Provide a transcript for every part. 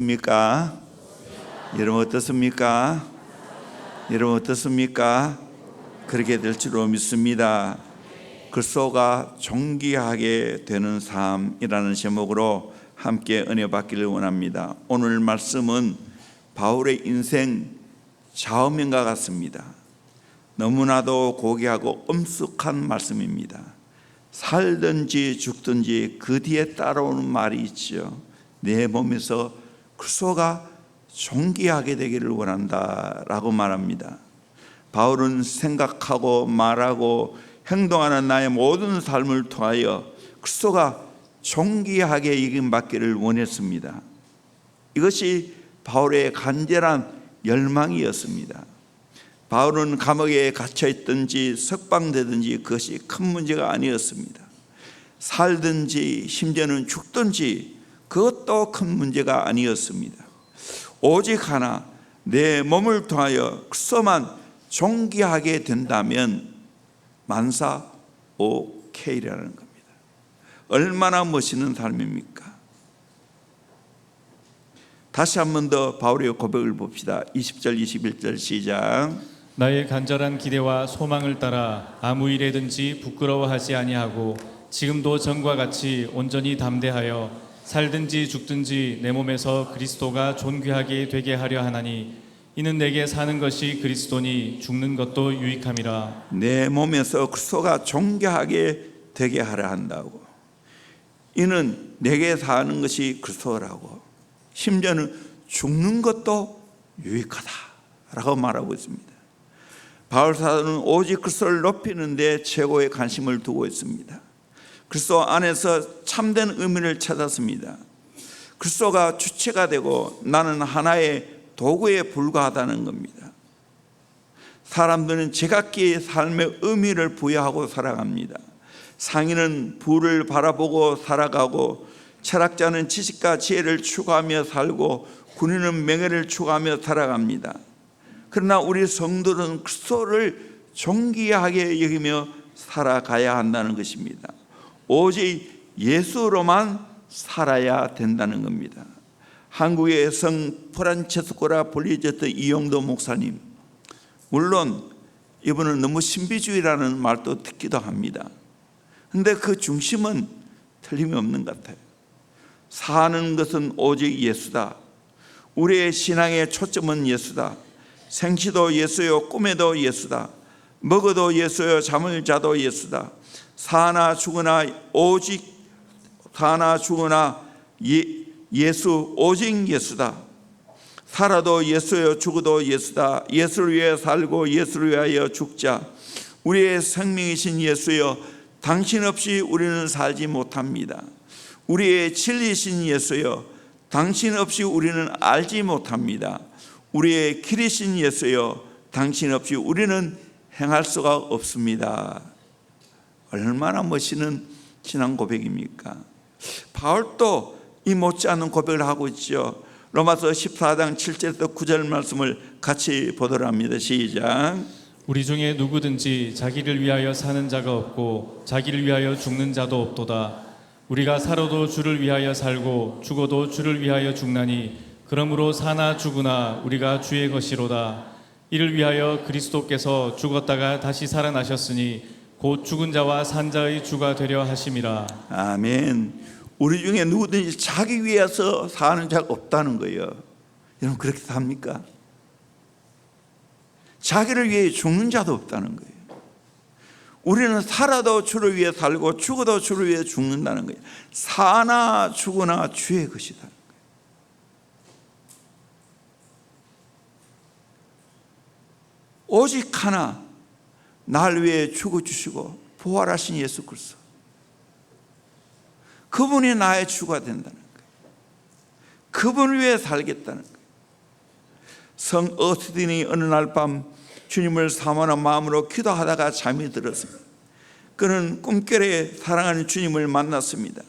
입니까? 여러분 어떻습니까? 여러분 어떻습니까? 그렇게 될 줄로 믿습니다. 그리스도가 존귀하게 되는 삶이라는 제목으로 함께 은혜 받기를 원합니다. 오늘 말씀은 바울의 인생 좌우명과 같습니다. 너무나도 고귀하고 엄숙한 말씀입니다. 살든지 죽든지 그 뒤에 따라오는 말이 있죠. 내 몸에서 그리스도가 존귀하게 되기를 원한다라고 말합니다. 바울은 생각하고 말하고 행동하는 나의 모든 삶을 통하여 그리스도가 존귀하게 여김받기를 원했습니다. 이것이 바울의 간절한 열망이었습니다. 바울은 감옥에 갇혀있든지 석방되든지 그것이 큰 문제가 아니었습니다. 살든지 심지어는 죽든지 그것도 큰 문제가 아니었습니다. 오직 하나, 내 몸을 통하여 그리스도만 존귀하게 된다면 만사 오케이라는 겁니다. 얼마나 멋있는 삶입니까? 다시 한 번 더 바울의 고백을 봅시다. 20절 21절 시작. 나의 간절한 기대와 소망을 따라 아무 일에든지 부끄러워하지 아니하고 지금도 전과 같이 온전히 담대하여 살든지 죽든지 내 몸에서 그리스도가 존귀하게 되게 하려 하나니 이는 내게 사는 것이 그리스도니 죽는 것도 유익함이라. 내 몸에서 그리스도가 존귀하게 되게 하려 한다고. 이는 내게 사는 것이 그리스도라고. 심지어는 죽는 것도 유익하다라고 말하고 있습니다. 바울 사도는 오직 그리스도를 높이는 데 최고의 관심을 두고 있습니다. 그리스도 안에서 참된 의미를 찾았습니다. 그리스도가 주체가 되고 나는 하나의 도구에 불과하다는 겁니다. 사람들은 제각기의 삶의 의미를 부여하고 살아갑니다. 상인은 부를 바라보고 살아가고, 철학자는 지식과 지혜를 추구하며 살고, 군인은 명예를 추구하며 살아갑니다. 그러나 우리 성도는 그리스도를 존귀하게 여기며 살아가야 한다는 것입니다. 오직 예수로만 살아야 된다는 겁니다. 한국의 성 프란체스코라 불리졌던 이용도 목사님, 물론 이분은 너무 신비주의라는 말도 듣기도 합니다. 그런데 그 중심은 틀림이 없는 것 같아요. 사는 것은 오직 예수다. 우리의 신앙의 초점은 예수다. 생시도 예수요, 꿈에도 예수다. 먹어도 예수요, 잠을 자도 예수다. 사나 죽으나 오직 사나 죽으나 예수, 오직 예수다. 살아도 예수여, 죽어도 예수다. 예수를 위해 살고 예수를 위하여 죽자. 우리의 생명이신 예수여, 당신 없이 우리는 살지 못합니다. 우리의 진리신 예수여, 당신 없이 우리는 알지 못합니다. 우리의 길이신 예수여, 당신 없이 우리는 행할 수가 없습니다. 얼마나 멋있는 신앙 고백입니까? 바울도 이 못지않은 고백을 하고 있죠. 로마서 14장 7절부터 9절 말씀을 같이 보도록 합니다. 시작. 우리 중에 누구든지 자기를 위하여 사는 자가 없고 자기를 위하여 죽는 자도 없도다. 우리가 살아도 주를 위하여 살고 죽어도 주를 위하여 죽나니 그러므로 사나 죽으나 우리가 주의 것이로다. 이를 위하여 그리스도께서 죽었다가 다시 살아나셨으니 곧 죽은 자와 산 자의 주가 되려 하심이라. 아멘. 우리 중에 누구든지 자기 위해서 사는 자가 없다는 거예요. 여러분 그렇게 삽니까? 자기를 위해 죽는 자도 없다는 거예요. 우리는 살아도 주를 위해 살고 죽어도 주를 위해 죽는다는 거예요. 사나 죽으나 주의 것이다. 오직 하나, 날 위해 죽어주시고 부활하신 예수 그리스도, 그분이 나의 주가 된다는 거예요. 그분을 위해 살겠다는 거예요. 성 어스틴이 어느 날 밤 주님을 사모하는 마음으로 기도하다가 잠이 들었습니다. 그는 꿈결에 사랑하는 주님을 만났습니다.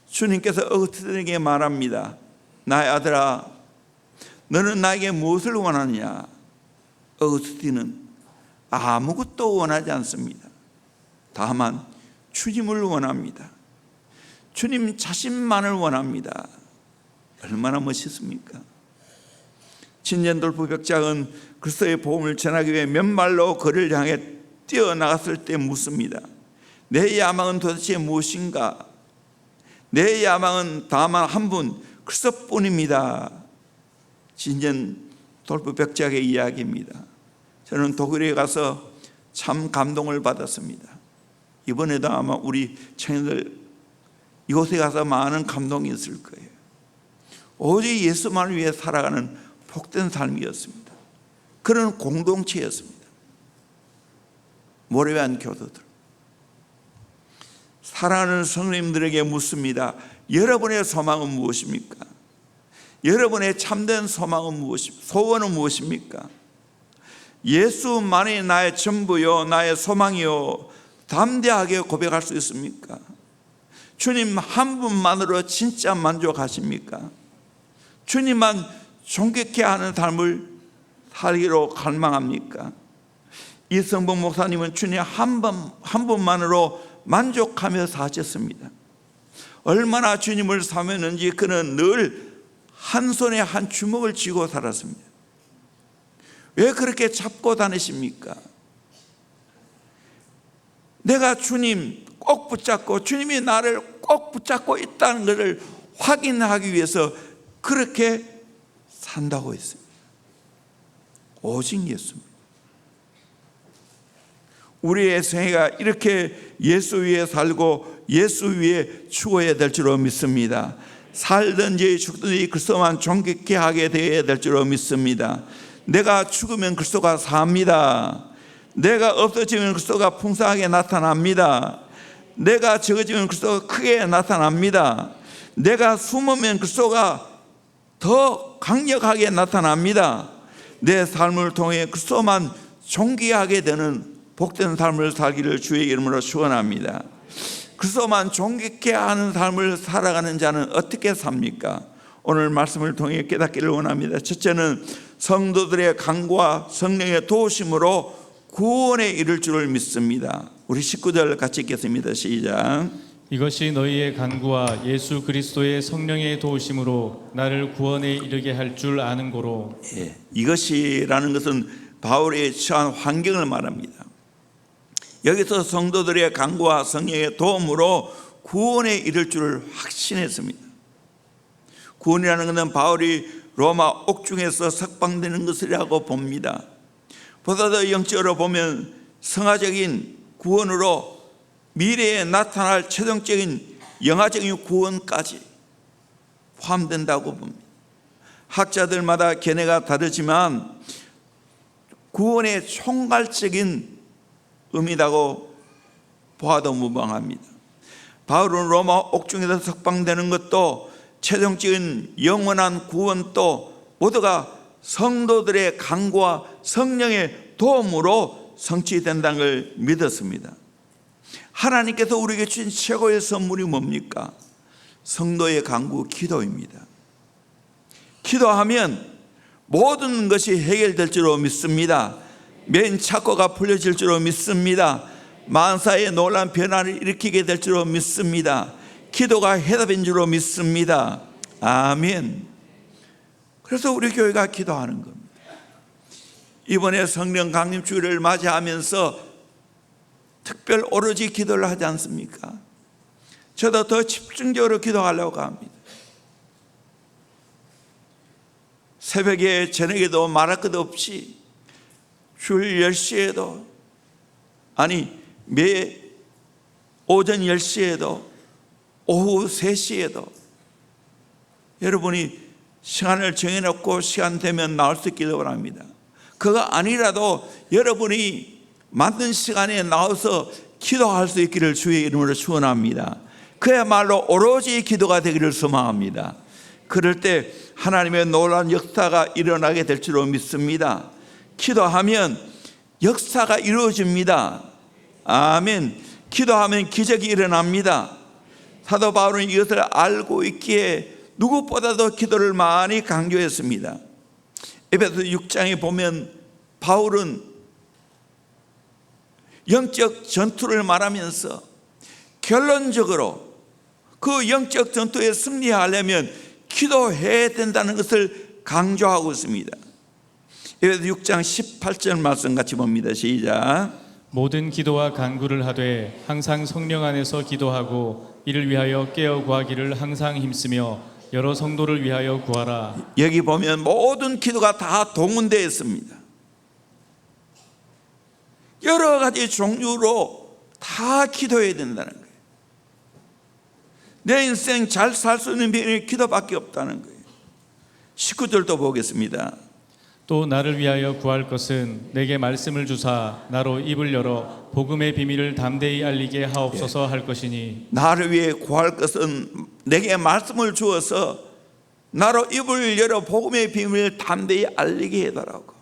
주님께서 어스틴에게 말합니다. 나의 아들아, 너는 나에게 무엇을 원하느냐? 어스틴은 아무것도 원하지 않습니다. 다만 주님을 원합니다. 주님 자신만을 원합니다. 얼마나 멋있습니까? 진전돌프 벽장은 그리스도의 복음을 전하기 위해 맨발로 거리를 향해 뛰어나갔을 때 묻습니다. 내 야망은 도대체 무엇인가? 내 야망은 다만 한 분, 그리스도뿐입니다. 진전돌프 벽장의 이야기입니다. 저는 독일에 가서 참 감동을 받았습니다. 이번에도 아마 우리 청년들 이곳에 가서 많은 감동이 있을 거예요. 오직 예수만을 위해 살아가는 복된 삶이었습니다. 그런 공동체였습니다. 모래반 교도들. 사랑하는 성도님들에게 묻습니다. 여러분의 소망은 무엇입니까? 여러분의 참된 소망은 무엇입니까? 소원은 무엇입니까? 예수만이 나의 전부요, 나의 소망이요, 담대하게 고백할 수 있습니까? 주님 한 분만으로 진짜 만족하십니까? 주님만 존경케 하는 삶을 살기로 갈망합니까? 이성봉 목사님은 주님 한 분만으로 만족하며 사셨습니다. 얼마나 주님을 사모했는지 그는 늘 한 손에 한 주먹을 쥐고 살았습니다. 왜 그렇게 잡고 다니십니까? 내가 주님 꼭 붙잡고 주님이 나를 꼭 붙잡고 있다는 것을 확인하기 위해서 그렇게 산다고 했습니다. 오직 예수입니다. 우리의 생애가 이렇게 예수 위에 살고 예수 위에 죽어야 될 줄로 믿습니다. 살든지 죽든지 그리스도만 존귀케 하게 되어야 될 줄로 믿습니다. 내가 죽으면 그리스도가 삽니다. 내가 없어지면 그리스도가 풍성하게 나타납니다. 내가 적어지면 그리스도가 크게 나타납니다. 내가 숨으면 그리스도가 더 강력하게 나타납니다. 내 삶을 통해 그리스도만 존귀하게 되는 복된 삶을 살기를 주의 이름으로 축원합니다. 그리스도만 존귀케 하는 삶을 살아가는 자는 어떻게 삽니까? 오늘 말씀을 통해 깨닫기를 원합니다. 첫째는 성도들의 강구와 성령의 도우심으로 구원에 이를 줄을 믿습니다. 우리 19절 같이 읽겠습니다. 시작. 이것이 너희의 간구와 예수 그리스도의 성령의 도우심으로 나를 구원에 이르게 할 줄 아는 고로. 이것이라는 것은 바울이 처한 환경을 말합니다. 여기서 성도들의 간구와 성령의 도움으로 구원에 이를 줄을 확신했습니다. 구원이라는 것은 바울이 로마 옥중에서 석방되는 것이라고 봅니다. 보다 더 영적으로 보면 성화적인 구원으로 미래에 나타날 최종적인 영화적인 구원까지 포함된다고 봅니다. 학자들마다 견해가 다르지만 구원의 총괄적인 의미라고 보아도 무방합니다. 바울은 로마 옥중에서 석방되는 것도 최종적인 영원한 구원도 모두가 성도들의 강구와 성령의 도움으로 성취된다는 걸 믿었습니다. 하나님께서 우리에게 주신 최고의 선물이 뭡니까? 성도의 강구, 기도입니다. 기도하면 모든 것이 해결될 줄로 믿습니다. 맨 착고가 풀려질 줄로 믿습니다. 만사의 놀라운 변화를 일으키게 될 줄로 믿습니다. 기도가 해답인 줄로 믿습니다. 아멘. 그래서 우리 교회가 기도하는 겁니다. 이번에 성령 강림 주일을 맞이하면서 특별 오로지 기도를 하지 않습니까? 저도 더 집중적으로 기도하려고 합니다. 새벽에 저녁에도 말할 것 없이 주일 10시에도 매 오전 10시에도 오후 3시에도 여러분이 시간을 정해놓고 시간 되면 나올 수 있기를 바랍니다. 그거 아니라도 여러분이 맞는 시간에 나와서 기도할 수 있기를 주의 이름으로 축원합니다. 그야말로 오로지 기도가 되기를 소망합니다. 그럴 때 하나님의 놀라운 역사가 일어나게 될 줄로 믿습니다. 기도하면 역사가 이루어집니다. 아멘. 기도하면 기적이 일어납니다. 사도 바울은 이것을 알고 있기에 누구보다도 기도를 많이 강조했습니다. 에베소 6장에 보면 바울은 영적 전투를 말하면서 결론적으로 그 영적 전투에 승리하려면 기도해야 된다는 것을 강조하고 있습니다. 에베소 6장 18절 말씀 같이 봅니다. 시작. 모든 기도와 간구를 하되 항상 성령 안에서 기도하고 이를 위하여 깨어 구하기를 항상 힘쓰며 여러 성도를 위하여 구하라. 여기 보면 모든 기도가 다 동원되어 있습니다. 여러 가지 종류로 다 기도해야 된다는 거예요. 내 인생 잘 살 수 있는 비결이 기도밖에 없다는 거예요. 19절도 보겠습니다. 또 나를 위하여 구할 것은 내게 말씀을 주사 나로 입을 열어 복음의 비밀을 담대히 알리게 하옵소서 할 것이니, 나를 위해 구할 것은 내게 말씀을 주어서 나로 입을 열어 복음의 비밀을 담대히 알리게 해달라고.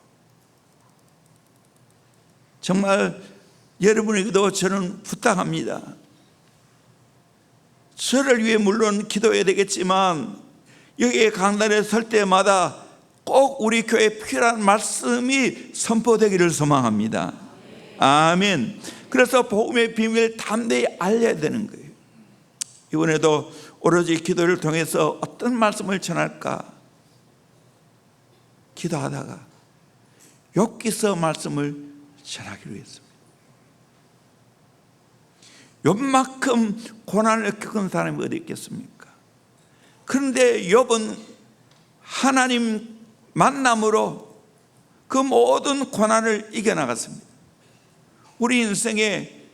정말 여러분에게도 저는 부탁합니다. 저를 위해 물론 기도해야 되겠지만 여기에 강단에 설 때마다 꼭 우리 교회에 필요한 말씀이 선포되기를 소망합니다. 아멘. 그래서 복음의 비밀을 담대히 알려야 되는 거예요. 이번에도 오로지 기도를 통해서 어떤 말씀을 전할까 기도하다가 욥기서 말씀을 전하기로 했습니다. 욥만큼 고난을 겪은 사람이 어디 있겠습니까? 그런데 욥은 하나님 만남으로 그 모든 고난을 이겨나갔습니다. 우리 인생에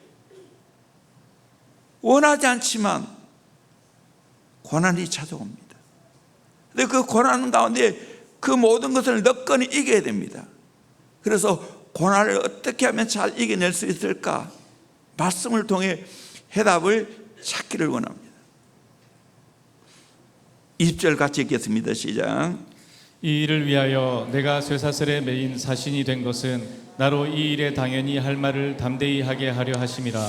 원하지 않지만 고난이 찾아옵니다. 그런데 그 고난 가운데 그 모든 것을 너끈히 이겨야 됩니다. 그래서 고난을 어떻게 하면 잘 이겨낼 수 있을까? 말씀을 통해 해답을 찾기를 원합니다. 20절 같이 읽겠습니다. 시작. 이 일을 위하여 내가 쇠사슬에 매인 사신이 된 것은 나로 이 일에 당연히 할 말을 담대히 하게 하려 하심이라.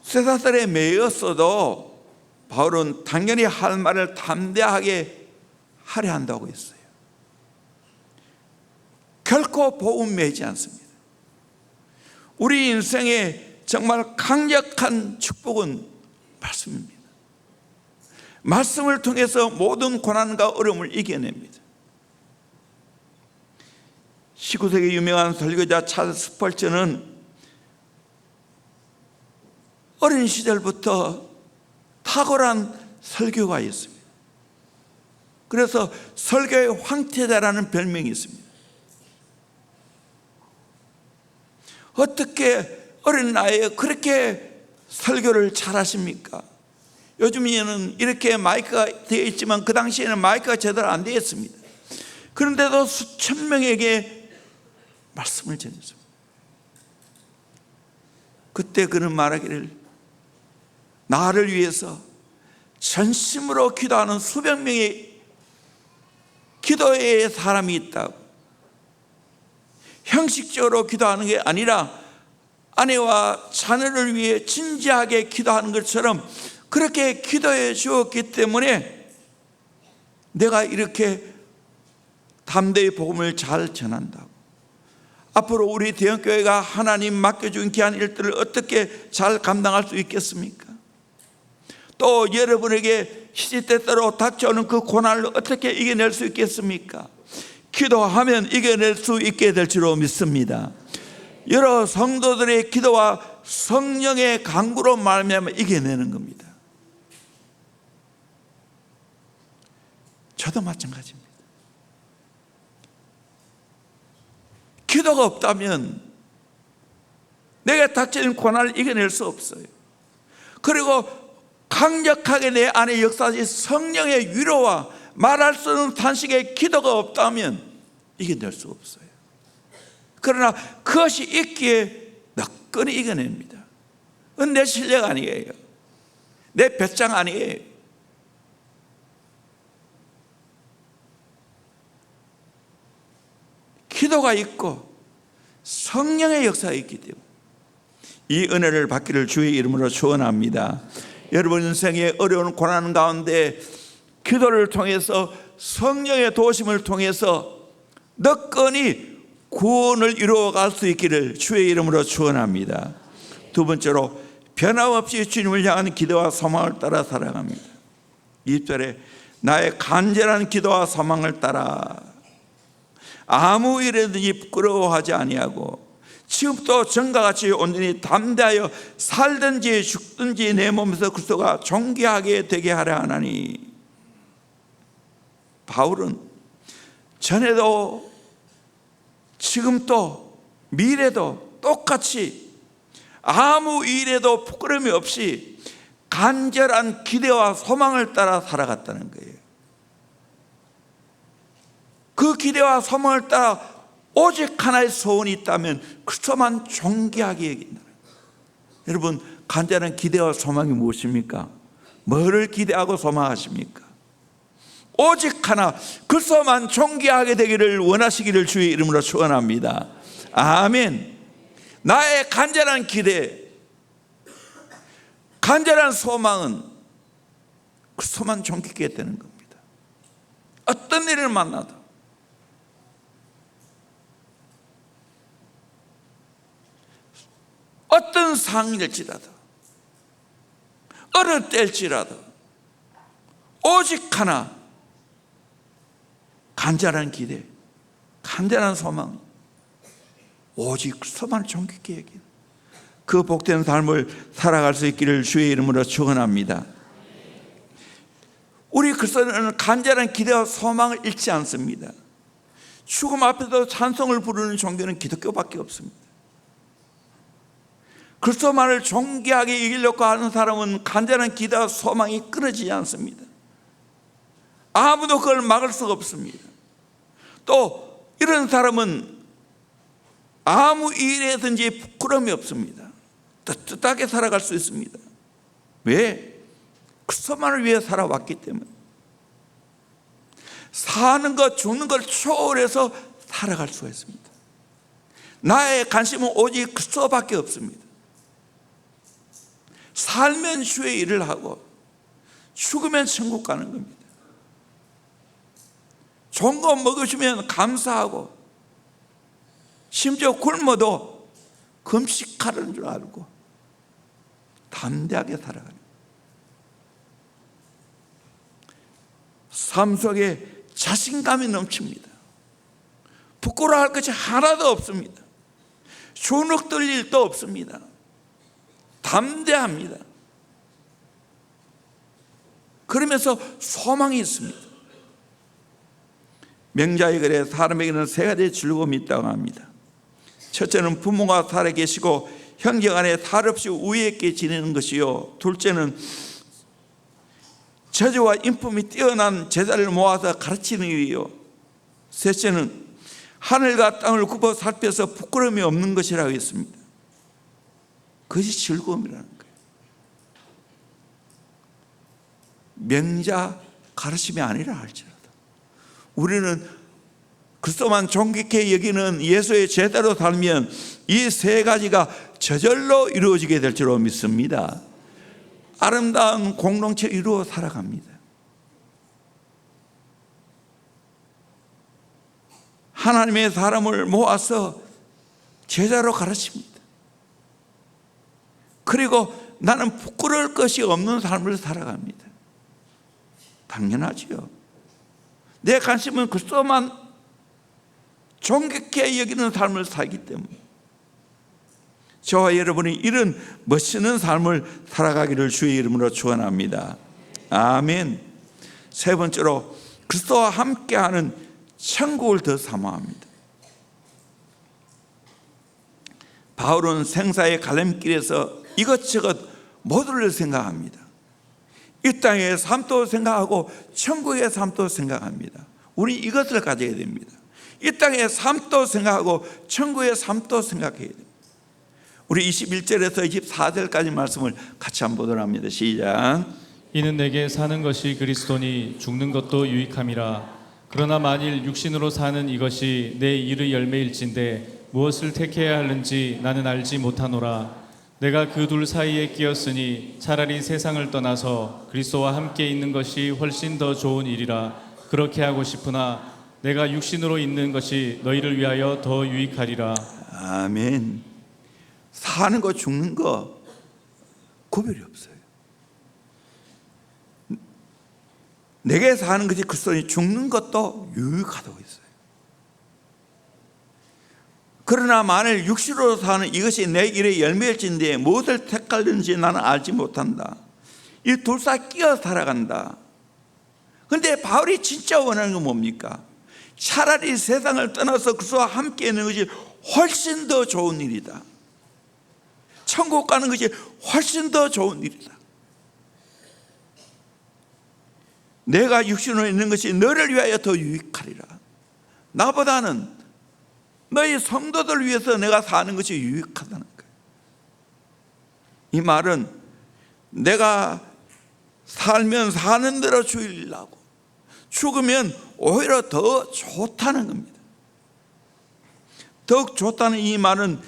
쇠사슬에 매였어도 바울은 당연히 할 말을 담대하게 하려 한다고 했어요. 결코 복음 매지 않습니다. 우리 인생에 정말 강력한 축복은 말씀입니다. 말씀을 통해서 모든 고난과 어려움을 이겨냅니다. 19세기 유명한 설교자 찰스 스펄전은 어린 시절부터 탁월한 설교가 있습니다. 그래서 설교의 황태자라는 별명이 있습니다. 어떻게 어린 나이에 그렇게 설교를 잘하십니까? 요즘에는 이렇게 마이크가 되어 있지만 그 당시에는 마이크가 제대로 안 되어 있습니다. 그런데도 수천 명에게 말씀을 전했습니다. 그때 그는 말하기를 나를 위해서 전심으로 기도하는 수백 명의 기도의 사람이 있다고. 형식적으로 기도하는 게 아니라 아내와 자녀를 위해 진지하게 기도하는 것처럼 그렇게 기도해 주었기 때문에 내가 이렇게 담대히 복음을 잘 전한다고. 앞으로 우리 대형교회가 하나님 맡겨준 귀한 일들을 어떻게 잘 감당할 수 있겠습니까? 또 여러분에게 시시때때로 닥쳐오는 그 고난을 어떻게 이겨낼 수 있겠습니까? 기도하면 이겨낼 수 있게 될 줄로 믿습니다. 여러 성도들의 기도와 성령의 간구로 말미암아 이겨내는 겁니다. 저도 마찬가지입니다. 기도가 없다면 내가 닥치는 고난을 이겨낼 수 없어요. 그리고 강력하게 내 안에 역사하신 성령의 위로와 말할 수 없는 탄식의 기도가 없다면 이겨낼 수 없어요. 그러나 그것이 있기에 너끈히 이겨냅니다. 그건 내 실력 아니에요. 내 배짱 아니에요. 기도가 있고 성령의 역사가 있기 때문에 이 은혜를 받기를 주의 이름으로 축원합니다. 여러분 인생의 어려운 고난 가운데 기도를 통해서 성령의 도심을 통해서 너끈히 구원을 이루어갈 수 있기를 주의 이름으로 축원합니다. 두 번째로 변함없이 주님을 향한 기도와 소망을 따라 살아갑니다. 2절에 나의 간절한 기도와 소망을 따라 아무 일에든지 부끄러워하지 아니하고 지금도 전과 같이 온전히 담대하여 살든지 죽든지 내 몸에서 그리스도가 존귀하게 되게 하려 하나니. 바울은 전에도 지금도 미래도 똑같이 아무 일에도 부끄러움이 없이 간절한 기대와 소망을 따라 살아갔다는 거예요. 그 기대와 소망을 따라 오직 하나의 소원이 있다면 그리스도만 존귀하게 여긴다. 여러분, 간절한 기대와 소망이 무엇입니까? 뭐를 기대하고 소망하십니까? 오직 하나, 그리스도만 존귀하게 되기를 원하시기를 주의 이름으로 축원합니다. 아멘. 나의 간절한 기대, 간절한 소망은 그리스도만 존귀하게 되는 겁니다. 어떤 일을 만나도, 어떤 상황일지라도, 어느 때일지라도 오직 하나, 간절한 기대, 간절한 소망, 오직 그리스도만 존귀하게 여기는 그 복된 삶을 살아갈 수 있기를 주의 이름으로 축원합니다. 우리 그리스도는 간절한 기대와 소망을 잃지 않습니다. 죽음 앞에도 찬송을 부르는 종교는 기독교밖에 없습니다. 그리스도만을 존귀하게 여기려고 하는 사람은 간절한 기대와 소망이 끊어지지 않습니다. 아무도 그걸 막을 수가 없습니다. 또 이런 사람은 아무 일에든지 부끄러움이 없습니다. 떳떳하게 살아갈 수 있습니다. 왜? 그리스도만을 위해 살아왔기 때문에. 사는 것, 죽는 걸 초월해서 살아갈 수가 있습니다. 나의 관심은 오직 그리스도밖에 없습니다. 살면 주의 일을 하고 죽으면 천국 가는 겁니다. 좋은 거 먹으시면 감사하고 심지어 굶어도 금식하는 줄 알고 담대하게 살아가는 삶 속에 자신감이 넘칩니다. 부끄러워할 것이 하나도 없습니다. 주눅 들 일도 없습니다. 담대합니다. 그러면서 소망이 있습니다. 명자의 글에 사람에게는 세 가지 즐거움이 있다고 합니다. 첫째는 부모가 살아계시고 형제 간에 탈 없이 우애 있게 지내는 것이요, 둘째는 저주와 인품이 뛰어난 제자를 모아서 가르치는 일이요, 셋째는 하늘과 땅을 굽어 살펴서 부끄러움이 없는 것이라고 했습니다. 그것이 즐거움이라는 거예요. 명자 가르침이 아니라 할지라도 우리는 그리스도만 존귀케 여기는 예수의 제자로 살면 이 세 가지가 저절로 이루어지게 될 줄로 믿습니다. 아름다운 공동체 이루어 살아갑니다. 하나님의 사람을 모아서 제자로 가르칩니다. 그리고 나는 부끄러울 것이 없는 삶을 살아갑니다. 당연하지요. 내 관심은 그리스도만 존귀케 여기는 삶을 살기 때문에 저와 여러분이 이런 멋있는 삶을 살아가기를 주의 이름으로 축원합니다. 아멘. 세 번째로 그리스도와 함께하는 천국을 더 사모합니다. 바울은 생사의 갈림길에서 이것저것 모두를 생각합니다. 이 땅의 삶도 생각하고 천국의 삶도 생각합니다. 우리 이것을 가져야 됩니다. 이 땅의 삶도 생각하고 천국의 삶도 생각해야 됩니다. 우리 21절에서 24절까지 말씀을 같이 한번 보도록 합니다. 시작. 이는 내게 사는 것이 그리스도니 죽는 것도 유익함이라. 그러나 만일 육신으로 사는 이것이 내 일의 열매일진데 무엇을 택해야 하는지 나는 알지 못하노라. 내가 그 둘 사이에 끼었으니 차라리 세상을 떠나서 그리스도와 함께 있는 것이 훨씬 더 좋은 일이라. 그렇게 하고 싶으나 내가 육신으로 있는 것이 너희를 위하여 더 유익하리라. 아멘. 사는 거 죽는 거 구별이 없어요. 내게 사는 것이 그리스도니 죽는 것도 유익하다고 했어요. 그러나 만일 육신으로 사는 이것이 내 일의 열매일진데 무엇을 택할는지 나는 알지 못한다. 이 둘 사이 끼어 살아간다. 그런데 바울이 진짜 원하는 건 뭡니까? 차라리 세상을 떠나서 그리스도와 함께 있는 것이 훨씬 더 좋은 일이다. 천국 가는 것이 훨씬 더 좋은 일이다. 내가 육신으로 있는 것이 너를 위하여 더 유익하리라. 나보다는 너희 성도들 위해서 내가 사는 것이 유익하다는 거예요. 이 말은 내가 살면 사는 대로 주일라고, 죽으면 오히려 더 좋다는 겁니다. 더욱 좋다는 이 말은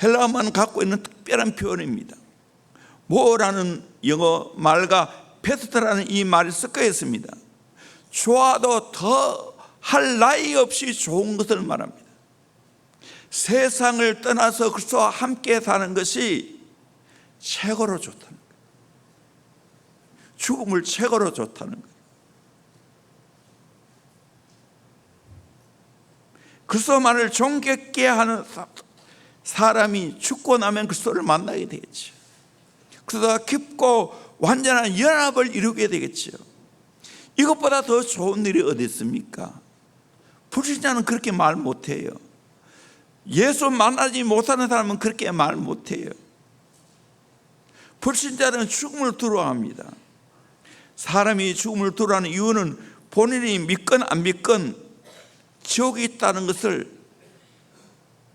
헬라어만 갖고 있는 특별한 표현입니다. 뭐라는 영어 말과 베스트라는 이 말이 섞여 있습니다. 좋아도 더 할 나위 없이 좋은 것을 말합니다. 세상을 떠나서 그리스도와 함께 사는 것이 최고로 좋다는 거예요. 죽음을 최고로 좋다는 거예요. 그리스도만을 존경케 하는 사람이 죽고 나면 그리스도를 만나게 되겠죠. 그리스도와 깊고 완전한 연합을 이루게 되겠죠. 이것보다 더 좋은 일이 어디 있습니까? 불신자는 그렇게 말 못해요. 예수 만나지 못하는 사람은 그렇게 말 못해요. 불신자는 죽음을 두려워합니다. 사람이 죽음을 두려워하는 이유는 본인이 믿건 안 믿건 지옥이 있다는 것을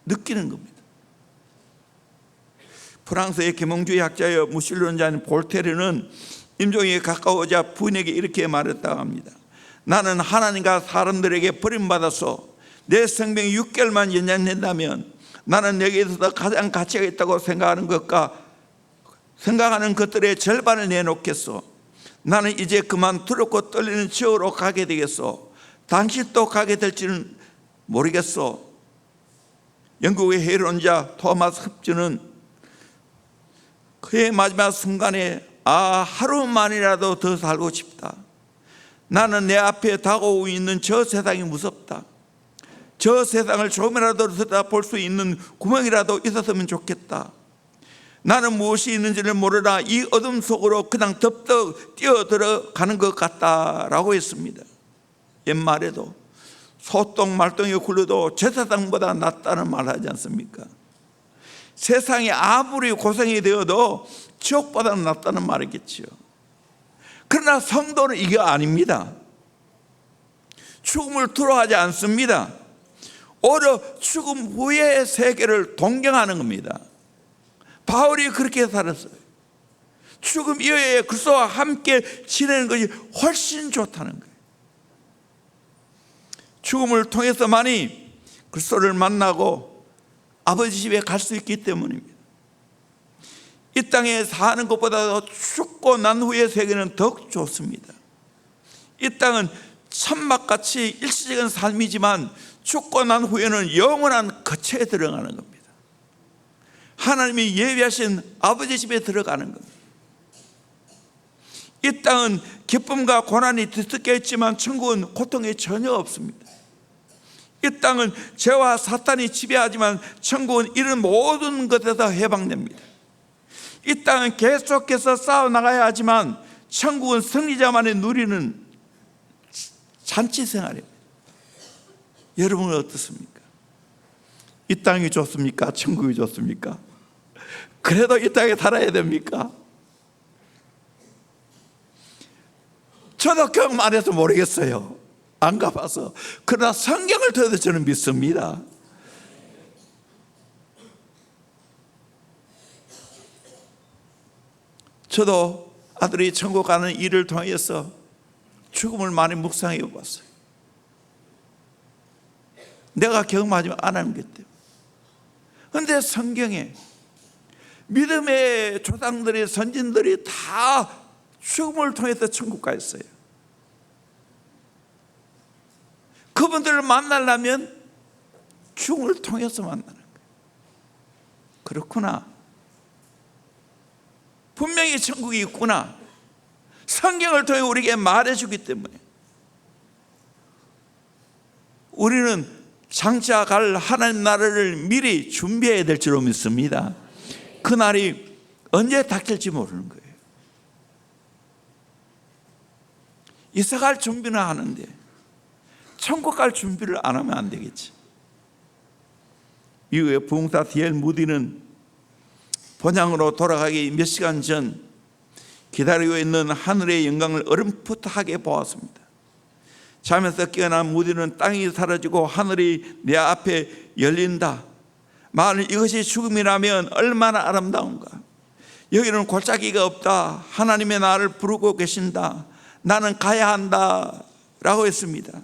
느끼는 겁니다. 프랑스의 계몽주의 학자여 무신론자인 볼테르는 임종에 가까워자 부인에게 이렇게 말했다고 합니다. 나는 하나님과 사람들에게 버림받아서 내 생명이 6개월만 연장된다면 나는 내게 있어서 가장 가치가 있다고 생각하는 것들의 절반을 내놓겠소. 나는 이제 그만 두렵고 떨리는 지옥으로 가게 되겠소. 당신도 가게 될지는 모르겠소. 영국의 해론자 토마스 흡주는 그의 마지막 순간에 하루만이라도 더 살고 싶다. 나는 내 앞에 다가오고 있는 저 세상이 무섭다. 저 세상을 조금이라도 들여다볼 수 있는 구멍이라도 있었으면 좋겠다. 나는 무엇이 있는지를 모르라 이 어둠 속으로 그냥 덥석 뛰어들어가는 것 같다라고 했습니다. 옛말에도 소똥 말똥이 굴러도 저 세상보다 낫다는 말 하지 않습니까? 세상이 아무리 고생이 되어도 지옥보다는 낫다는 말이겠지요. 그러나 성도는 이게 아닙니다. 죽음을 두려워하지 않습니다. 오히려 죽음 후의 세계를 동경하는 겁니다. 바울이 그렇게 살았어요. 죽음 이후에 그리스도와 함께 지내는 것이 훨씬 좋다는 거예요. 죽음을 통해서만이 그리스도를 만나고 아버지 집에 갈 수 있기 때문입니다. 이 땅에 사는 것보다 죽고 난 후의 세계는 더욱 좋습니다. 이 땅은 천막같이 일시적인 삶이지만 죽고 난 후에는 영원한 거처에 들어가는 겁니다. 하나님이 예비하신 아버지 집에 들어가는 겁니다. 이 땅은 기쁨과 고난이 뒤섞여 있지만 천국은 고통이 전혀 없습니다. 이 땅은 죄와 사탄이 지배하지만 천국은 이런 모든 것에서 해방됩니다. 이 땅은 계속해서 싸워나가야 하지만 천국은 승리자만이 누리는 잔치 생활입니다. 여러분은 어떻습니까? 이 땅이 좋습니까? 천국이 좋습니까? 그래도 이 땅에 살아야 됩니까? 저도 경험 안 해서 모르겠어요. 안 가봐서. 그러나 성경을 들어도 저는 믿습니다. 저도 아들이 천국 가는 일을 통해서 죽음을 많이 묵상해 봤어요. 내가 경험하지 않은 것 때문에. 그런데 성경에 믿음의 조상들이 선진들이 다 죽음을 통해서 천국 가 있어요. 그분들을 만나려면 죽음을 통해서 만나는 거예요. 그렇구나. 분명히 천국이 있구나. 성경을 통해 우리에게 말해주기 때문에 우리는 장차 갈 하나님 나라를 미리 준비해야 될 줄로 믿습니다. 그날이 언제 닥칠지 모르는 거예요. 이사 갈 준비는 하는데 천국 갈 준비를 안 하면 안 되겠지. 이후에 부흥사 D.L. 무디는 본향으로 돌아가기 몇 시간 전 기다리고 있는 하늘의 영광을 어렴풋하게 보았습니다. 잠에서 깨어난 무디는 땅이 사라지고 하늘이 내 앞에 열린다. 만일 이것이 죽음이라면 얼마나 아름다운가. 여기는 골짜기가 없다. 하나님의 나를 부르고 계신다. 나는 가야 한다 라고 했습니다.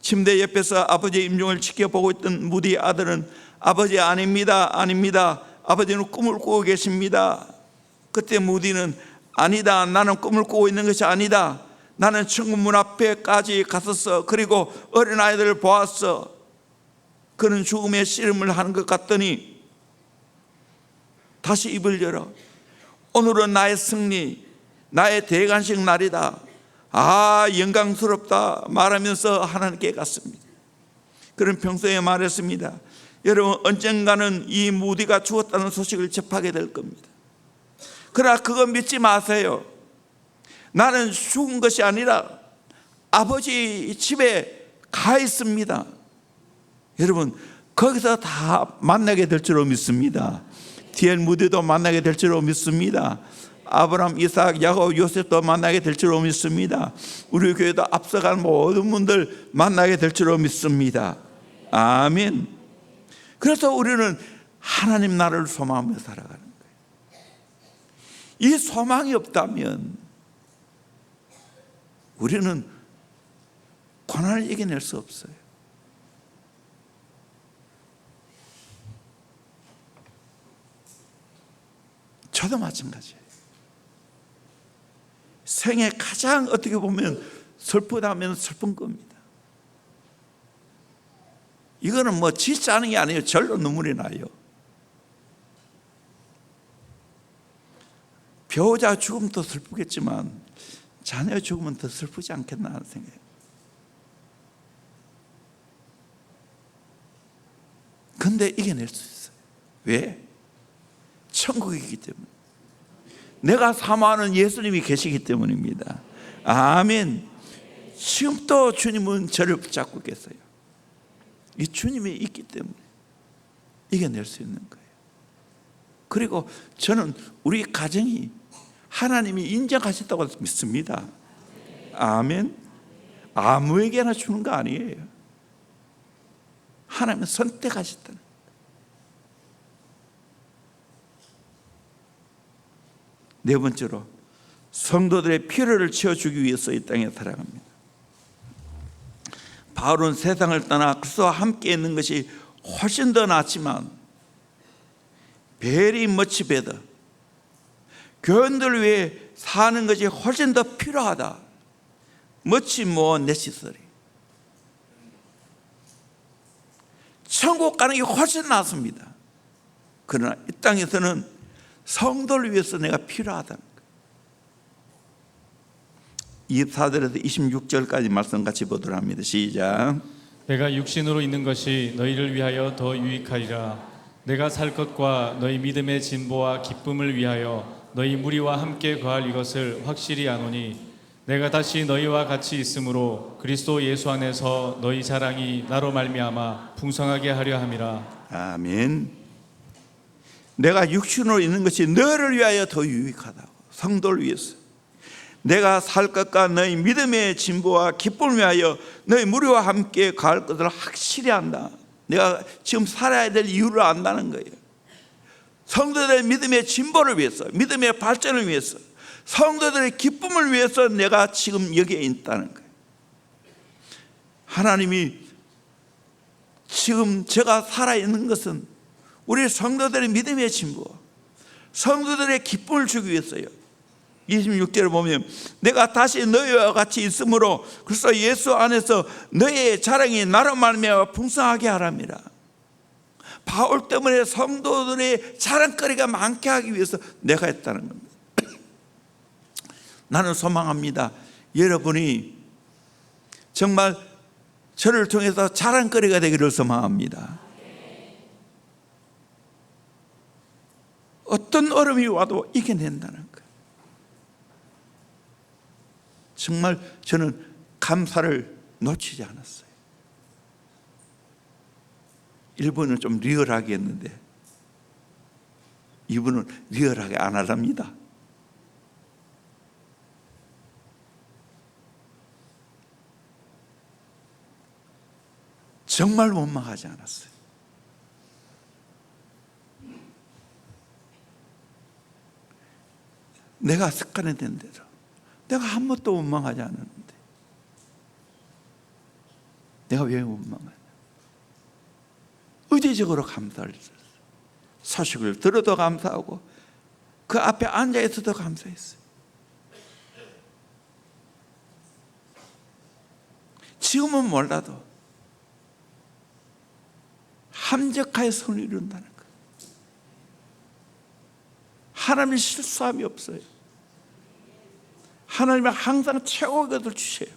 침대 옆에서 아버지의 임종을 지켜보고 있던 무디의 아들은 아버지 아닙니다. 아버지는 꿈을 꾸고 계십니다. 그때 무디는 아니다. 나는 꿈을 꾸고 있는 것이 아니다. 나는 천국 문 앞에까지 갔었어. 그리고 어린아이들을 보았어. 그는 죽음의 씨름을 하는 것 같더니 다시 입을 열어 오늘은 나의 승리, 나의 대관식 날이다. 아, 영광스럽다 말하면서 하나님께 갔습니다. 그는 평소에 말했습니다. 여러분, 언젠가는 이 무디가 죽었다는 소식을 접하게 될 겁니다. 그러나 그거 믿지 마세요. 나는 죽은 것이 아니라 아버지 집에 가 있습니다. 여러분, 거기서 다 만나게 될 줄로 믿습니다. D.L. 무디도 만나게 될 줄로 믿습니다. 아브라함, 이삭, 야곱, 요셉도 만나게 될 줄로 믿습니다. 우리 교회도 앞서간 모든 분들 만나게 될 줄로 믿습니다. 아멘. 그래서 우리는 하나님 나라를 소망하며 살아가는 거예요. 이 소망이 없다면 우리는 고난을 이겨낼 수 없어요. 저도 마찬가지예요. 생에 가장 어떻게 보면 슬프다면 슬픈 겁니다. 이거는 뭐 짓지 않은 게 아니에요. 절로 눈물이 나요. 배우자 죽음도 슬프겠지만 자녀 죽으면 더 슬프지 않겠나 하는 생각이에요. 근데 이겨낼 수 있어요. 왜? 천국이기 때문에. 내가 사모하는 예수님이 계시기 때문입니다. 아멘. 지금도 주님은 저를 붙잡고 계세요. 이 주님이 있기 때문에 이겨낼 수 있는 거예요. 그리고 저는 우리 가정이 하나님이 인정하셨다고 믿습니다. 아멘. 아무에게나 주는 거 아니에요. 하나님은 선택하셨다는 거예요. 네 번째로 성도들의 필요를 채워주기 위해서 이 땅에 살아갑니다. 바울은 세상을 떠나 그리스도와 함께 있는 것이 훨씬 더 낫지만 very much better, 교인들 위해 사는 것이 훨씬 더 필요하다. much more necessary. 천국 가는 게 훨씬 낫습니다. 그러나 이 땅에서는 성도를 위해서 내가 필요하다는 거예요. 24절에서 26절까지 말씀 같이 보도록 합니다. 시작. 내가 육신으로 있는 것이 너희를 위하여 더 유익하리라. 내가 살 것과 너희 믿음의 진보와 기쁨을 위하여 너희 무리와 함께 거할 이것을 확실히 아노니 내가 다시 너희와 같이 있으므로 그리스도 예수 안에서 너희 자랑이 나로 말미암아 풍성하게 하려 함이라. 아멘. 내가 육신으로 있는 것이 너를 위하여 더 유익하다고. 성도를 위해서. 내가 살 것과 너희 믿음의 진보와 기쁨을 위하여 너희 무리와 함께 가할 것을 확실히 안다. 내가 지금 살아야 될 이유를 안다는 거예요. 성도들의 믿음의 진보를 위해서, 믿음의 발전을 위해서, 성도들의 기쁨을 위해서 내가 지금 여기에 있다는 거예요. 하나님이 지금 제가 살아있는 것은 우리 성도들의 믿음의 진보, 성도들의 기쁨을 주기 위해서요. 26절을 보면 내가 다시 너희와 같이 있으므로 그래서 예수 안에서 너희의 자랑이 나로 말미암아 풍성하게 하랍니다. 바울 때문에 성도들의 자랑거리가 많게 하기 위해서 내가 했다는 겁니다. 나는 소망합니다. 여러분이 정말 저를 통해서 자랑거리가 되기를 소망합니다. 어떤 어려움이 와도 이겨낸다는 것. 정말 저는 감사를 놓치지 않았어요. 일본은 좀 리얼하게 했는데 이분은 리얼하게 안 하랍니다. 정말 원망하지 않았어요. 내가 습관이 된 대로 내가 한 번도 원망하지 않았는데 내가 왜 원망하냐? 의지적으로 감사를 했어요. 소식을 들어도 감사하고 그 앞에 앉아 있어도 감사했어요. 지금은 몰라도 함적하여 선을 이룬다는 것. 하나님은 실수함이 없어요. 하나님은 항상 최고의 것을 주셔요.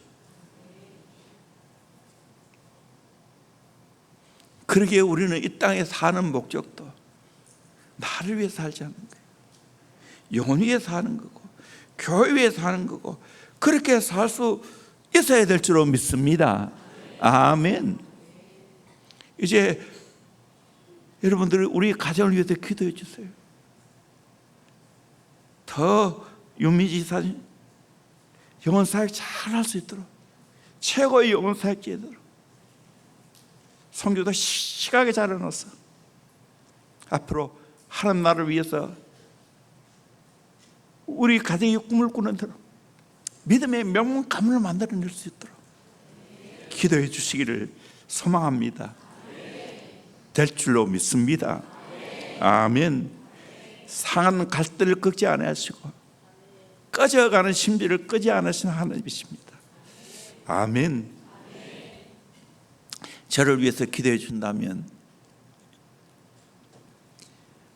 그러기에 우리는 이 땅에 사는 목적도 나를 위해 살지 않는 거예요. 영혼 위해 사는 거고 교회 위해 사는 거고 그렇게 살 수 있어야 될 줄로 믿습니다. 아멘. 이제 여러분들 우리 가정을 위해서 기도해 주세요. 더 윤미지 사진 영혼 사역 잘 할 수 있도록 최고의 영혼 사역 제도로 성교도 시각에 잘 해놓았어. 앞으로 하나님 나라를 위해서 우리 가정의 꿈을 꾸는 대로 믿음의 명문 가문을 만들어낼 수 있도록 기도해 주시기를 소망합니다. 될 줄로 믿습니다. 아멘. 상한 갈대를 꺾지 않으시고 꺼져가는 심지를 끄지 않으시는 하나님이십니다. 아멘. 저를 위해서 기도해 준다면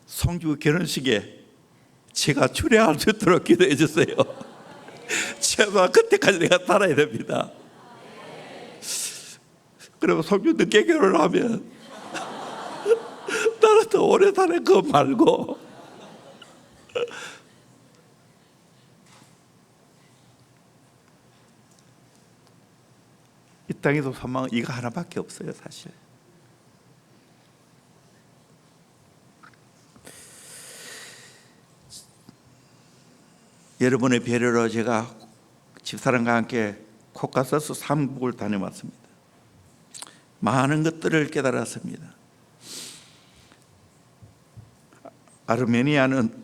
성주 결혼식에 제가 출연할 수 있도록 기도해 주세요. 제발 그때까지 내가 살아야 됩니다. 그리고 성주 늦게 결혼하면 나는 더 오래 사는 거 말고 이 땅에도 소망은 이거 하나밖에 없어요. 사실 여러분의 배려로 제가 집사람과 함께 코카서스 3국을 다녀왔습니다. 많은 것들을 깨달았습니다. 아르메니아는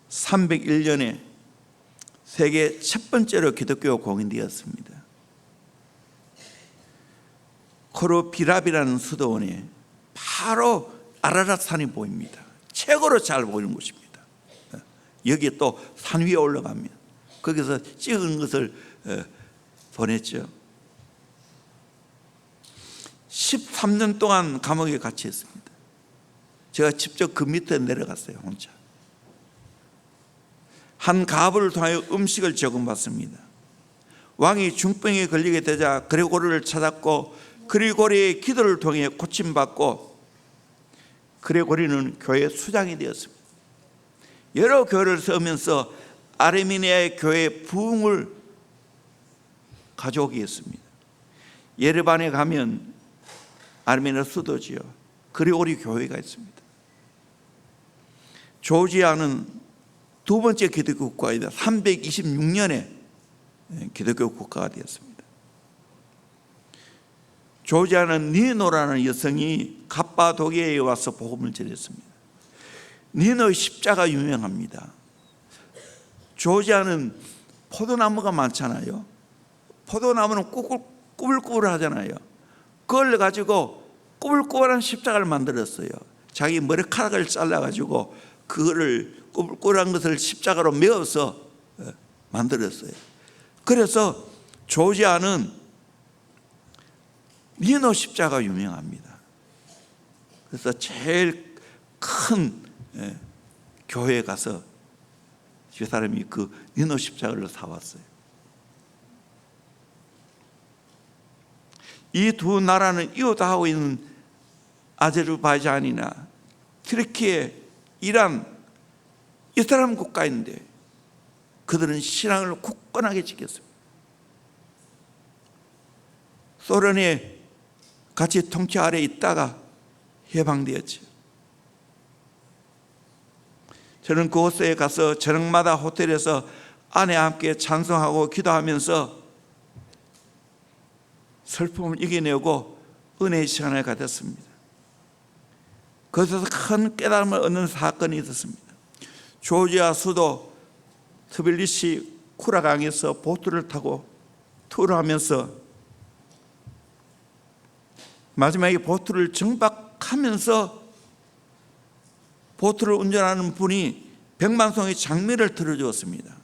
301년에 세계 첫 번째로 기독교 공인되었습니다. 코르비랍이라는 수도원에 바로 아라랏 산이 보입니다. 최고로 잘 보이는 곳입니다. 여기에 또 산 위에 올라가면 거기서 찍은 것을 보냈죠. 13년 동안 감옥에 갇혀있습니다. 제가 직접 그 밑에 내려갔어요. 혼자. 한 가부를 통하여 음식을 제공받습니다. 왕이 중병에 걸리게 되자 그레고리를 찾았고 그레고리의 기도를 통해 고침받고 그레고리는 교회 수장이 되었습니다. 여러 교회를 세우면서 아르메니아의 교회의 부흥을 가져오게 했습니다. 예르반에 가면 아르메니아 수도지요. 그레고리 교회가 있습니다. 조지아는 두 번째 기독교 국가이다. 326년에 기독교 국가가 되었습니다. 조지아는 니노라는 여성이 갑바도기아에 와서 복음을 전했습니다. 니노의 십자가 유명합니다. 조지아는 포도나무가 많잖아요. 포도나무는 꾸불꾸불 하잖아요. 그걸 가지고 꾸불꾸불한 십자가를 만들었어요. 자기 머리카락을 잘라가지고 그거를 꾸불꾸불한 것을 십자가로 메어서 만들었어요. 그래서 조지아는 니노 십자가 유명합니다. 그래서 제일 큰 교회에 가서 집사람이 그 니노 십자가를 사왔어요. 이 두 나라는 이웃하고 있는 아제르바이잔이나 튀르키예, 이란, 이슬람 국가인데 그들은 신앙을 굳건하게 지켰습니다. 소련의 같이 통치 아래 있다가 해방되었죠. 저는 그곳에 가서 저녁마다 호텔에서 아내와 함께 찬송하고 기도하면서 슬픔을 이겨내고 은혜의 시간을 가졌습니다. 거기서 큰 깨달음을 얻는 사건이 있었습니다. 조지아 수도 트빌리시 쿠라강에서 보트를 타고 투어를 하면서 마지막에 보트를 정박하면서 보트를 운전하는 분이 백만송의 장미를 들어주었습니다.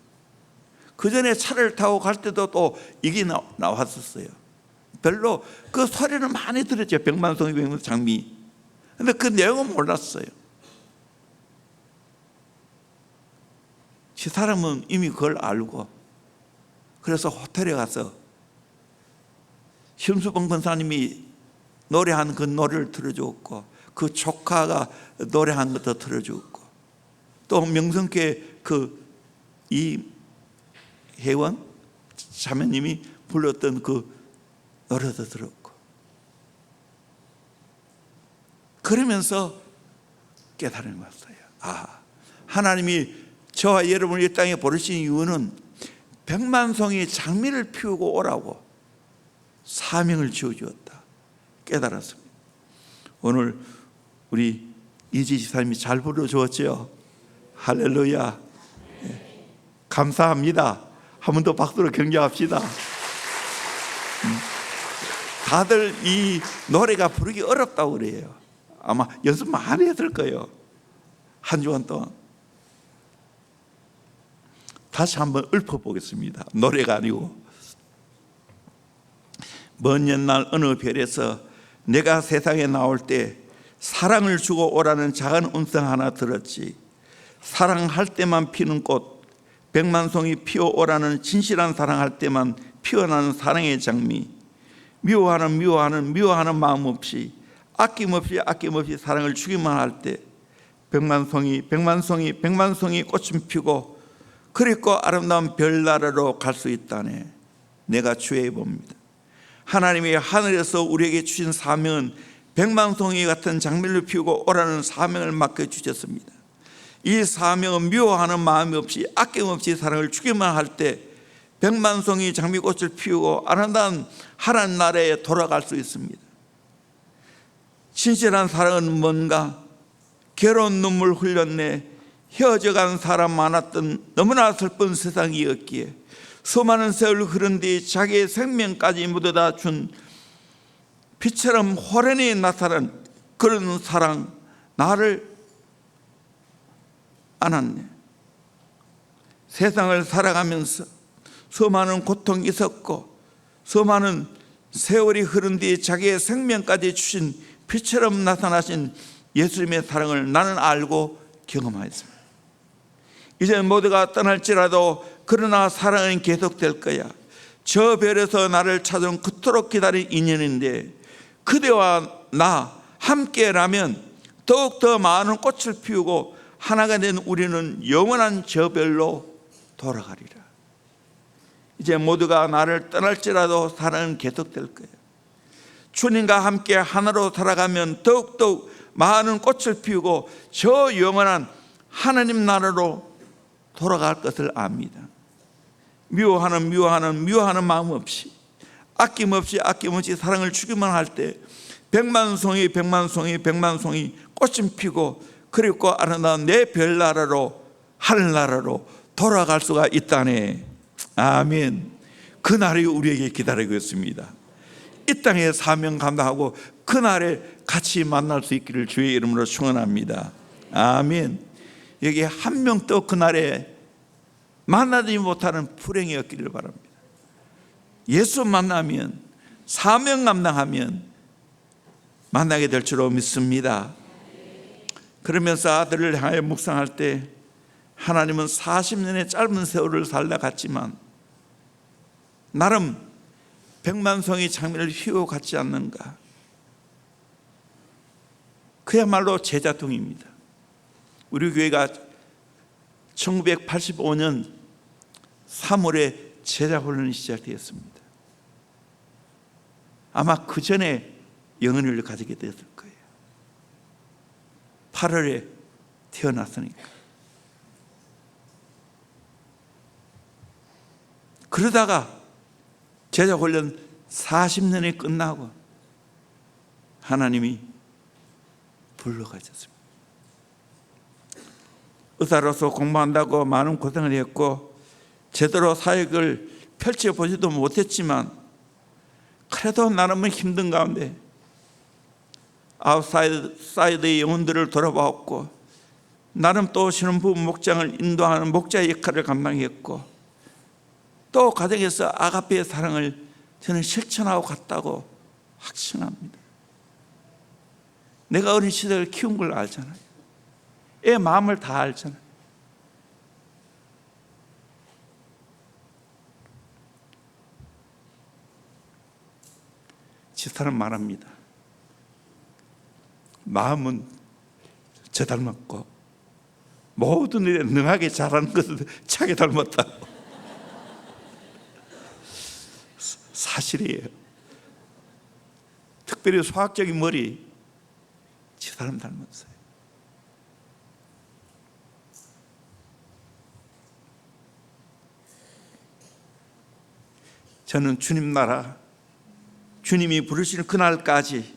그 전에 차를 타고 갈 때도 또 이게 나왔었어요. 별로 그 소리는 많이 들었죠. 백만송의 장미. 근데 그 내용은 몰랐어요. 그 사람은 이미 그걸 알고, 그래서 호텔에 가서 심수봉 권사님이 노래한 그 노래를 들어주었고, 그 조카가 노래한 것도 들어주었고, 또 명성교회 그 이혜원 자매님이 불렀던 그 노래도 들었고, 그러면서 깨달음이 왔어요. 하나님이 저와 여러분을 이 땅에 부르신 이유는 백만송이 장미를 피우고 오라고 사명을 지어주었다 깨달았습니다. 오늘 우리 이지 집사님이 잘 불러주었죠. 할렐루야. 감사합니다. 한 번 더 박수로 격려합시다. 다들 이 노래가 부르기 어렵다고 그래요. 아마 연습 많이 했을 거예요. 한 주간 동안. 다시 한번 읊어보겠습니다. 노래가 아니고. 먼 옛날 어느 별에서 내가 세상에 나올 때 사랑을 주고 오라는 작은 음성 하나 들었지. 사랑할 때만 피는 꽃, 백만송이 피어오라는 진실한 사랑할 때만 피어나는 사랑의 장미. 미워하는 마음 없이 아낌없이 사랑을 주기만 할 때 백만송이 꽃은 피고 그립고 아름다운 별나라로 갈 수 있다네. 내가 주의 봅니다. 하나님이 하늘에서 우리에게 주신 사명은 백만송이 같은 장미를 피우고 오라는 사명을 맡겨주셨습니다. 이 사명은 미워하는 마음이 없이 아낌없이 사랑을 주기만 할 때 백만송이 장미꽃을 피우고 아름다운 하나님 나라에 돌아갈 수 있습니다. 진실한 사랑은 뭔가? 괴로운 눈물 흘렸네. 헤어져간 사람 많았던 너무나 슬픈 세상이었기에 수많은 세월 흐른 뒤 자기의 생명까지 묻어다 준 빛처럼 호련히 나타난 그런 사랑, 나를 안았네. 세상을 살아가면서 수많은 고통이 있었고 수많은 세월이 흐른 뒤 자기의 생명까지 주신 빛처럼 나타나신 예수님의 사랑을 나는 알고 경험하였습니다. 이제 모두가 떠날지라도 그러나 사랑은 계속될 거야. 저 별에서 나를 찾아온 그토록 기다린 인연인데 그대와 나 함께라면 더욱더 많은 꽃을 피우고 하나가 된 우리는 영원한 저 별로 돌아가리라. 이제 모두가 나를 떠날지라도 사랑은 계속될 거예요. 주님과 함께 하나로 살아가면 더욱더욱 많은 꽃을 피우고 저 영원한 하나님 나라로 돌아갈 것을 압니다. 미워하는 마음 없이 아낌없이 사랑을 주기만 할 때 백만송이 꽃은 피고 그리고 아름다운 내 별나라로 하늘나라로 돌아갈 수가 있다네. 아멘. 그날이 우리에게 기다리고 있습니다. 이 땅에 사명 감당하고 그날에 같이 만날 수 있기를 주의 이름으로 축원합니다. 아멘. 여기 한 명도 그날에 만나지 못하는 불행이 없기를 바랍니다. 예수 만나면 사명 감당하면 만나게 될 줄로 믿습니다. 그러면서 아들을 향해 묵상할 때 하나님은 40년의 짧은 세월을 살다 갔지만 나름 백만송이 장미를 휘어갔지 않는가. 그야말로 제자통입니다. 우리 교회가 1985년 3월에 제자훈련이 시작되었습니다. 아마 그 전에 영혼을 가지게 되었을 거예요. 8월에 태어났으니까. 그러다가 제자훈련 40년이 끝나고 하나님이 불러가셨습니다. 의사로서 공부한다고 많은 고생을 했고 제대로 사역을 펼쳐보지도 못했지만 그래도 나름은 힘든 가운데 아웃사이드의 영혼들을 돌아보았고 나름 또 신혼부부 목장을 인도하는 목자의 역할을 감당했고 또 가정에서 아가페의 사랑을 저는 실천하고 갔다고 확신합니다. 내가 어린 시절 키운 걸 알잖아요. 애 마음을 다 알잖아요. 집사람 말합니다. 마음은 저 닮았고 모든 일에 능하게 잘하는 것은 자기 닮았다고. 사실이에요. 특별히 소학적인 머리 집사람 닮았어요. 저는 주님 나라, 주님이 부르시는 그날까지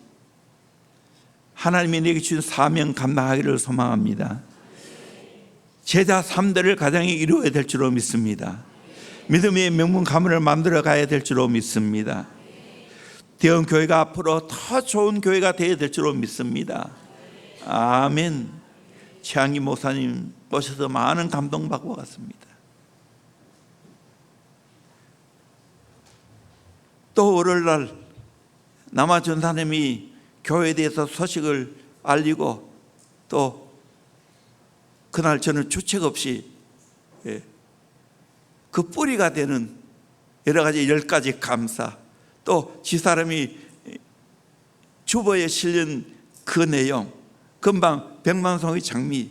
하나님이 내게 주신 사명 감당하기를 소망합니다. 제자 3대를 가정에 이루어야 될 줄로 믿습니다. 믿음의 명문 가문을 만들어 가야 될 줄로 믿습니다. 대형 교회가 앞으로 더 좋은 교회가 되어야 될 줄로 믿습니다. 아멘. 최양기 목사님 오셔서 많은 감동받고 갔습니다. 또 월요일날 남아 전사님이 교회에 대해서 소식을 알리고 또 그날 저는 주책 없이 그 뿌리가 되는 여러 가지 10가지 감사 또 집사람이 주보에 실린 그 내용 금방 100만송이 장미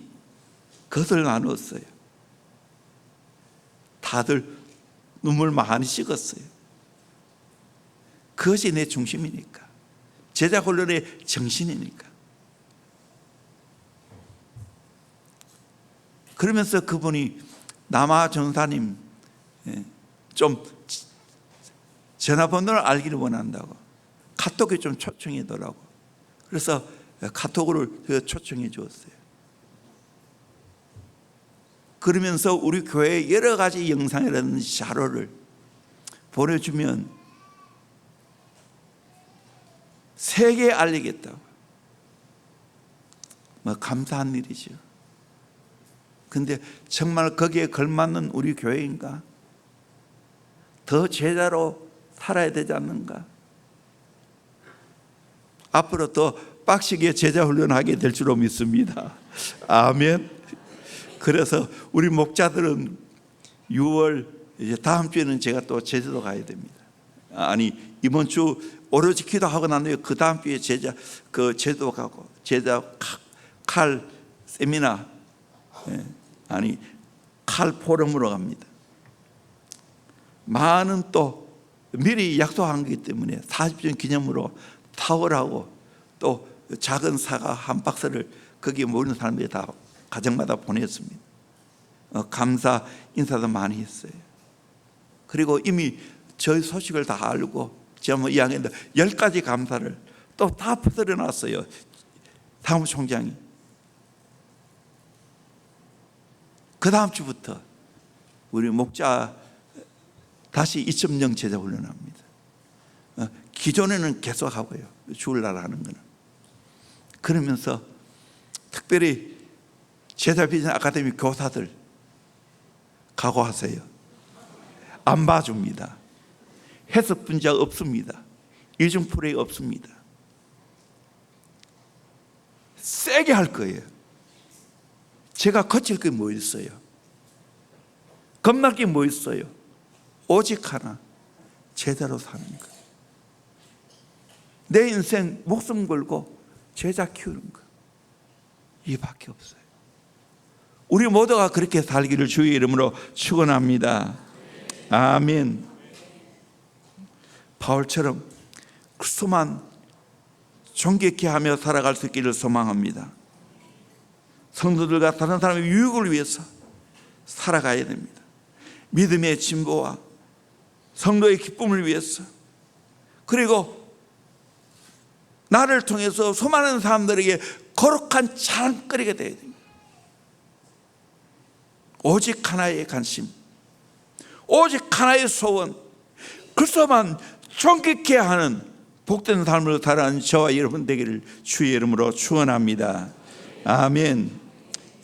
그것을 나누었어요. 다들 눈물 많이 씻었어요. 그것이 내 중심이니까 제자훈련의 정신이니까. 그러면서 그분이 남아 전사님 좀 전화번호를 알기를 원한다고 카톡에 좀 초청해더라고. 그래서 카톡을 초청해 주었어요. 그러면서 우리 교회의 여러 가지 영상이라든지 자료를 보내주면 세계에 알리겠다고. 뭐 감사한 일이죠. 근데 정말 거기에 걸맞는 우리 교회인가? 더 제자로 살아야 되지 않는가? 앞으로 더 빡시게 제자 훈련하게 될 줄로 믿습니다. 아멘. 그래서 우리 목자들은 6월 이제 다음 주에는 제가 또 제주도 가야 됩니다. 아니 이번 주 오로지 기도하고 난 후에 그 다음 주에 제주도 가고 제자 칼 세미나 칼 포럼으로 갑니다. 많은 또 미리 약속한 거기 때문에 40주년 기념으로 타월하고 또 작은 사과 한 박스를 거기에 모이는 사람들이 다 가정마다 보냈습니다. 감사 인사도 많이 했어요. 그리고 이미 저희 소식을 다 알고 제가 뭐 이야기했는데 10가지 감사를 또 다 퍼뜨려 놨어요. 사무총장이. 그 다음 주부터 우리 목자 다시 2.0 제자 훈련합니다. 기존에는 계속하고요. 주일날 하는 거는. 그러면서 특별히 제자 비전 아카데미 교사들 각오하세요. 안 봐줍니다. 해석 분자 없습니다. 이중 플레이 없습니다. 세게 할 거예요. 제가 거칠 게 뭐 있어요? 겁날 게 뭐 있어요? 오직 하나, 제자로 사는 것. 내 인생 목숨 걸고 제자 키우는 것. 이밖에 없어요. 우리 모두가 그렇게 살기를 주의 이름으로 축원합니다. 아멘. 바울처럼 그리스도만 존귀케 하며 살아갈 수 있기를 소망합니다. 성도들과 다른 사람의 유익을 위해서 살아가야 됩니다. 믿음의 진보와 성도의 기쁨을 위해서, 그리고 나를 통해서 수많은 사람들에게 거룩한 자랑거리가 되어야 됩니다. 오직 하나의 관심, 오직 하나의 소원, 그리스도만 존귀케 하는 복된 삶으로 살아가는 저와 여러분 되기를 주의 이름으로 축원합니다. 아멘.